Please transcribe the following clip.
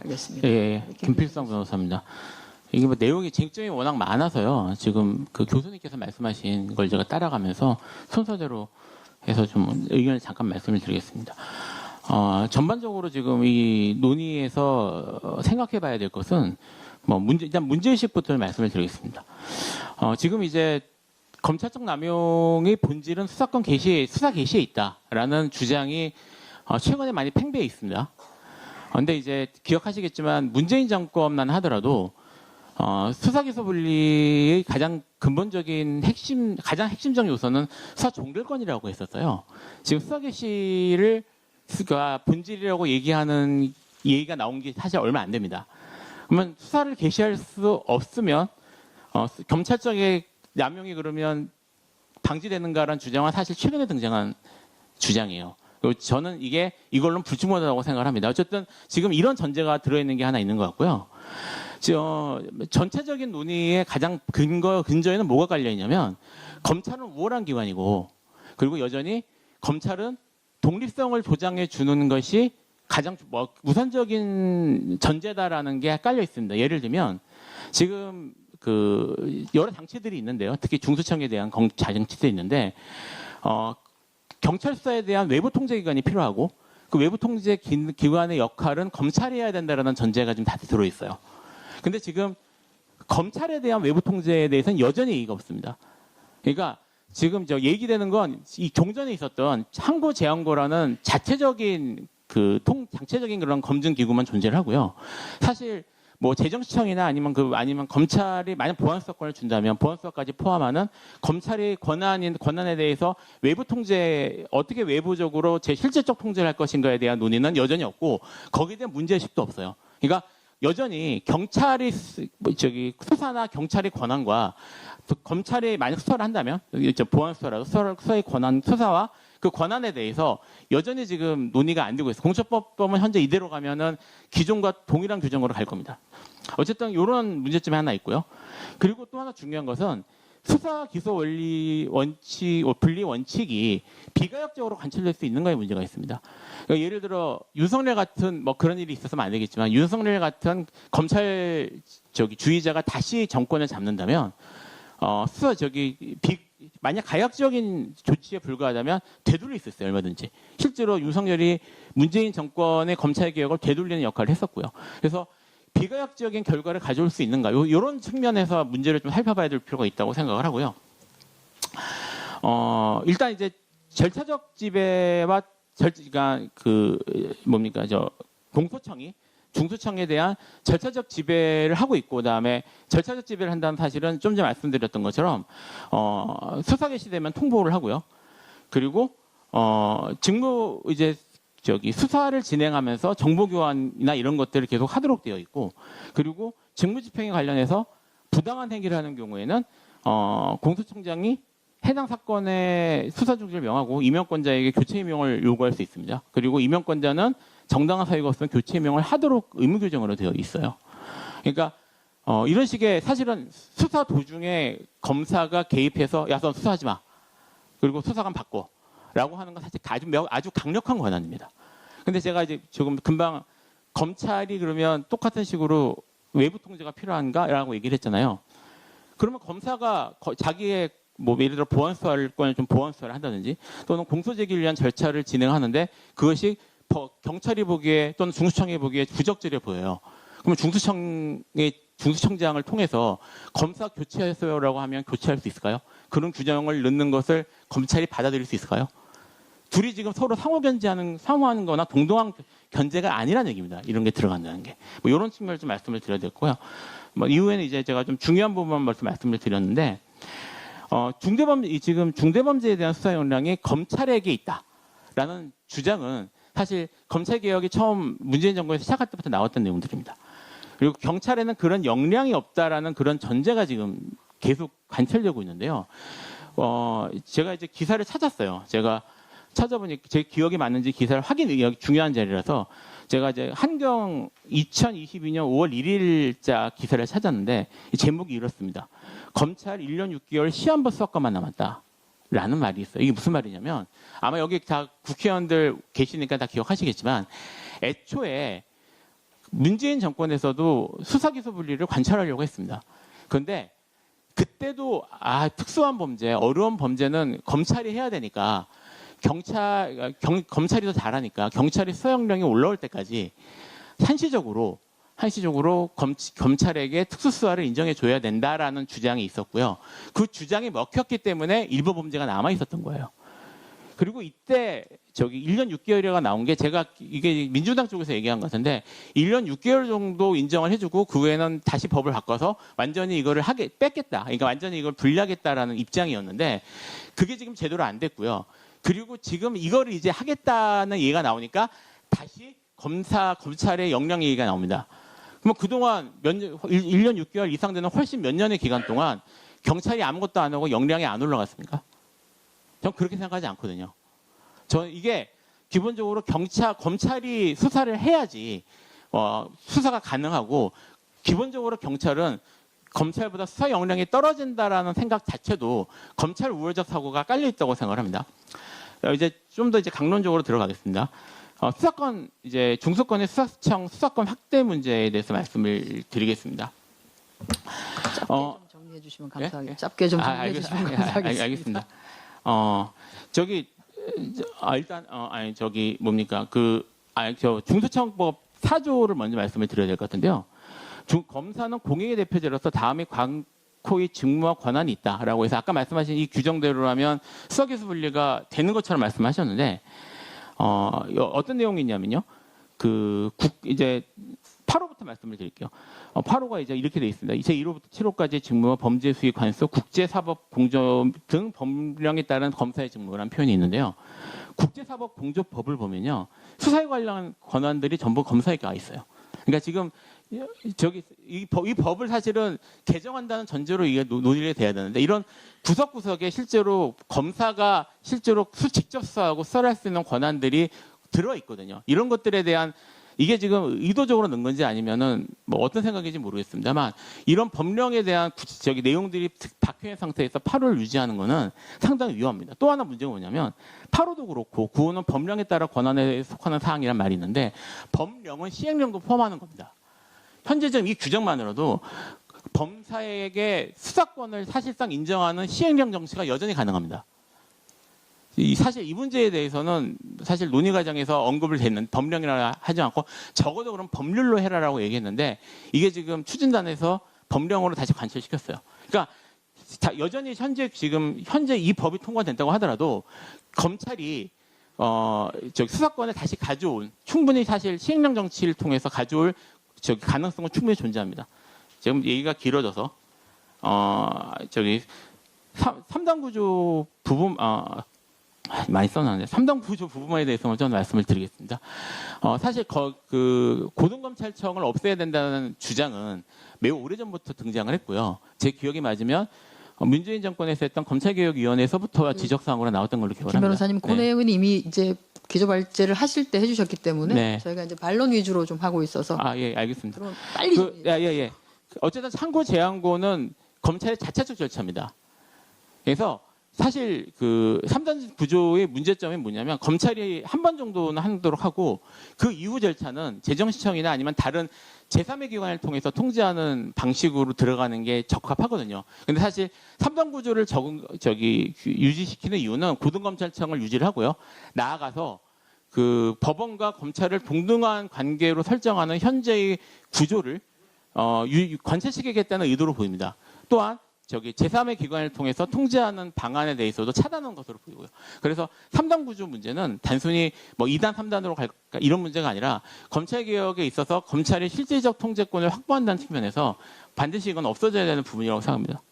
하겠습니다. 예, 김필성 변호사입니다. 이게 뭐 내용이 쟁점이 워낙 많아서요. 지금 그 교수님께서 말씀하신 걸 제가 따라가면서 순서대로 해서 좀 의견을 잠깐 말씀을 드리겠습니다. 전반적으로 지금 이 논의에서 생각해봐야 될 것은 뭐 일단 문제의식부터 말씀을 드리겠습니다. 지금 이제 검찰적 남용의 본질은 수사 개시에 있다라는 주장이 최근에 많이 팽배해 있습니다. 그런데 이제 기억하시겠지만 문재인 정권만 하더라도 수사기소 분리의 가장 근본적인 가장 핵심적 요소는 수사 종결권이라고 했었어요. 지금 수사 개시를 본질이라고 얘기하는 얘기가 나온 게 사실 얼마 안 됩니다. 그러면 수사를 개시할 수 없으면 검찰적인 남용이 그러면 방지되는가라는 주장은 사실 최근에 등장한 주장이에요. 그리고 저는 이걸로는 불충분하다고 생각을 합니다. 어쨌든 지금 이런 전제가 들어있는 게 하나 있는 것 같고요. 전체적인 논의의 가장 근저에는 뭐가 깔려 있냐면 검찰은 우월한 기관이고 그리고 여전히 검찰은 독립성을 보장해 주는 것이 가장 우선적인 전제다라는 게 깔려 있습니다. 예를 들면 지금 그 여러 장치들이 있는데요. 특히 중수청에 대한 자정치도 있는데 경찰 수사에 대한 외부 통제 기관이 필요하고 그 외부 통제 기관의 역할은 검찰이 해야 된다라는 전제가 좀 다 들어 있어요. 근데 지금 검찰에 대한 외부 통제에 대해서는 여전히 얘기가 없습니다. 그러니까 지금 얘기되는 건 이 종전에 있었던 항구제한고라는 자체적인 장체적인 그런 검증 기구만 존재를 하고요. 사실 뭐 재정시청이나 아니면 검찰이 만약 보안수사권을 준다면 보안수사까지 포함하는 검찰의 권한에 대해서 외부 통제 어떻게 외부적으로 실질적 통제를 할 것인가에 대한 논의는 여전히 없고 거기에 대한 문제의식도 없어요. 그러니까 여전히 경찰이 수사나 경찰의 권한과 검찰이 만약 수사를 한다면 보안 수사라도 수사의 권한 수사와 그 권한에 대해서 여전히 지금 논의가 안 되고 있어요. 공수처법은 현재 이대로 가면은 기존과 동일한 규정으로 갈 겁니다. 어쨌든 이런 문제점이 하나 있고요. 그리고 또 하나 중요한 것은 수사 기소 분리 원칙이 비가역적으로 관철될 수 있는가에 문제가 있습니다. 그러니까 예를 들어 윤석열 같은 뭐 그런 일이 있어서는 안 되겠지만 윤석열 같은 검찰 주의자가 다시 정권을 잡는다면 만약 가역적인 조치에 불과하다면 되돌릴 수 있어요. 얼마든지. 실제로 윤석열이 문재인 정권의 검찰개혁을 되돌리는 역할을 했었고요. 그래서 비가역적인 결과를 가져올 수 있는가 이런 측면에서 문제를 좀 살펴봐야 될 필요가 있다고 생각을 하고요. 일단 이제 절차적 지배와 공소청이 중수청에 대한 절차적 지배를 하고 있고 그다음에 절차적 지배를 한다는 사실은 좀 전에 말씀드렸던 것처럼 수사 개시되면 통보를 하고요. 그리고 수사를 진행하면서 정보 교환이나 이런 것들을 계속 하도록 되어 있고 그리고 직무집행에 관련해서 부당한 행위를 하는 경우에는 공수처장이 해당 사건의 수사 중지를 명하고 임명권자에게 교체 임명을 요구할 수 있습니다. 그리고 임명권자는 정당한 사유가 없으면 교체 임명을 하도록 의무 규정으로 되어 있어요. 그러니까 이런 식의 사실은 수사 도중에 검사가 개입해서 야, 너 수사하지 마. 그리고 수사관 바꿔. 라고 하는 건 사실 아주 강력한 권한입니다. 근데 제가 이제 조금 금방 검찰이 그러면 똑같은 식으로 외부 통제가 필요한가라고 얘기를 했잖아요. 그러면 검사가 자기의 예를 들어 보안수사권을 좀 보안수사를 한다든지 또는 공소제기를 위한 절차를 진행하는데 그것이 경찰이 보기에 또는 중수청이 보기에 부적절해 보여요. 그러면 중수청장을 통해서 검사 교체했어요라고 하면 교체할 수 있을까요? 그런 규정을 넣는 것을 검찰이 받아들일 수 있을까요? 둘이 지금 서로 사모하는 거나 동등한 견제가 아니라는 얘기입니다. 이런 게 들어간다는 게. 이런 측면을 좀 말씀을 드려야 되고요. 이후에는 이제 제가 좀 중요한 부분만 말씀을 드렸는데, 지금 중대범죄에 대한 수사 역량이 검찰에게 있다라는 주장은 사실 검찰개혁이 처음 문재인 정부에서 시작할 때부터 나왔던 내용들입니다. 그리고 경찰에는 그런 역량이 없다라는 그런 전제가 지금 계속 관철되고 있는데요. 제가 이제 기사를 찾았어요. 제가 찾아보니 제 기억이 맞는지 기사를 여기 중요한 자리라서 제가 이제 한경 2022년 5월 1일자 기사를 찾았는데 제목이 이렇습니다. 검찰 1년 6개월 시한부 수사권만 남았다라는 말이 있어요. 이게 무슨 말이냐면 아마 여기 다 국회의원들 계시니까 다 기억하시겠지만 애초에 문재인 정권에서도 수사기소 분리를 관철하려고 했습니다. 그런데 그때도 특수한 범죄, 어려운 범죄는 검찰이 해야 되니까 검찰이 더 잘하니까 경찰이 수사령이 올라올 때까지 한시적으로 검찰에게 특수수사를 인정해 줘야 된다라는 주장이 있었고요. 그 주장이 먹혔기 때문에 일부 범죄가 남아 있었던 거예요. 그리고 이때 1년 6개월이가 나온 게 제가 이게 민주당 쪽에서 얘기한 것 같은데 1년 6개월 정도 인정을 해주고 그 후에는 다시 법을 바꿔서 완전히 이거를 뺐겠다. 그러니까 완전히 이걸 분리하겠다라는 입장이었는데 그게 지금 제대로 안 됐고요. 그리고 지금 이거를 이제 하겠다는 얘기가 나오니까 다시 검찰의 역량 얘기가 나옵니다. 그럼 그동안 1년 6개월 이상 되는 훨씬 몇 년의 기간 동안 경찰이 아무것도 안 하고 역량이 안 올라갔습니까? 전 그렇게 생각하지 않거든요. 저는 이게 기본적으로 검찰이 수사를 해야지 수사가 가능하고 기본적으로 경찰은 검찰보다 수사 역량이 떨어진다라는 생각 자체도 검찰 우월적 사고가 깔려 있다고 생각을 합니다. 이제 좀 더 강론적으로 들어가겠습니다. 수사권 중수권의 수사청 수사권 확대 문제에 대해서 말씀을 드리겠습니다. 짧게 좀 정리해 주시면 감사하겠습니다. 짧게 좀 정리해 주시면 감사하겠습니다. 알겠습니다. 중수청법 4조를 먼저 말씀을 드려야 될 것 같은데요. 검사는 공익의 대표자로서 다음의 광고의 직무와 권한이 있다라고 해서 아까 말씀하신 이 규정대로라면 수사기소 분리가 되는 것처럼 말씀하셨는데 어떤 내용이 있냐면요. 이제 8호부터 말씀을 드릴게요. 8호가 이제 이렇게 돼 있습니다. 제 1호부터 7호까지의 직무와 범죄 수익 관소, 국제사법공조 등 법령에 따른 검사의 직무라는 표현이 있는데요. 국제사법공조법을 보면요, 수사에 관련한 권한들이 전부 검사에게 가 있어요. 그러니까 지금 이 법을 사실은 개정한다는 전제로 이게 논의가 돼야 되는데 이런 구석구석에 실제로 검사가 실제로 직접 수사하고 수사를 할 수 있는 권한들이 들어 있거든요. 이런 것들에 대한 이게 지금 의도적으로 넣은 건지 아니면은 뭐 어떤 생각인지 모르겠습니다만 이런 법령에 대한 내용들이 박혀 있는 상태에서 8호를 유지하는 거는 상당히 위험합니다. 또 하나 문제가 뭐냐면 8호도 그렇고 9호는 법령에 따라 권한에 속하는 사항이란 말이 있는데 법령은 시행령도 포함하는 겁니다. 현재 지금 이 규정만으로도 범사에게 수사권을 사실상 인정하는 시행령 정치가 여전히 가능합니다. 사실 이 문제에 대해서는 사실 논의 과정에서 언급을 했는 법령이라 하지 않고 적어도 그럼 법률로 해라라고 얘기했는데 이게 지금 추진단에서 법령으로 다시 관철시켰어요. 그러니까 여전히 현재 이 법이 통과된다고 하더라도 검찰이 수사권을 다시 가져올 충분히 사실 시행령 정치를 통해서 가져올 가능성은 충분히 존재합니다. 지금 얘기가 길어져서 3당 구조 부분 많이 써놨는데 3당 구조 부분에 대해서는 좀 말씀을 드리겠습니다. 사실 고등검찰청을 없애야 된다는 주장은 매우 오래전부터 등장을 했고요. 제 기억이 맞으면 문재인 정권에서 했던 검찰개혁위원회에서부터 지적사항으로 나왔던 걸로 기억을 김 합니다. 변호사님, 그 내용은 이미 이제 기조발제를 하실 때 해주셨기 때문에 저희가 이제 반론 위주로 좀 하고 있어서 예, 알겠습니다. 빨리 예. 어쨌든 상고 제한고는 검찰의 자체적 절차입니다. 그래서 사실 3단 구조의 문제점이 뭐냐면 검찰이 한 번 정도는 하도록 하고 그 이후 절차는 재정시청이나 아니면 다른 제3의 기관을 통해서 통제하는 방식으로 들어가는 게 적합하거든요. 근데 사실 3단 구조를 유지시키는 이유는 고등검찰청을 유지를 하고요. 나아가서 법원과 검찰을 동등한 관계로 설정하는 현재의 구조를 관철시키겠다는 의도로 보입니다. 또한 제3의 기관을 통해서 통제하는 방안에 대해서도 차단한 것으로 보이고요. 그래서 3단 구조 문제는 단순히 2단, 3단으로 갈까 이런 문제가 아니라 검찰개혁에 있어서 검찰이 실질적 통제권을 확보한다는 측면에서 반드시 이건 없어져야 되는 부분이라고 생각합니다.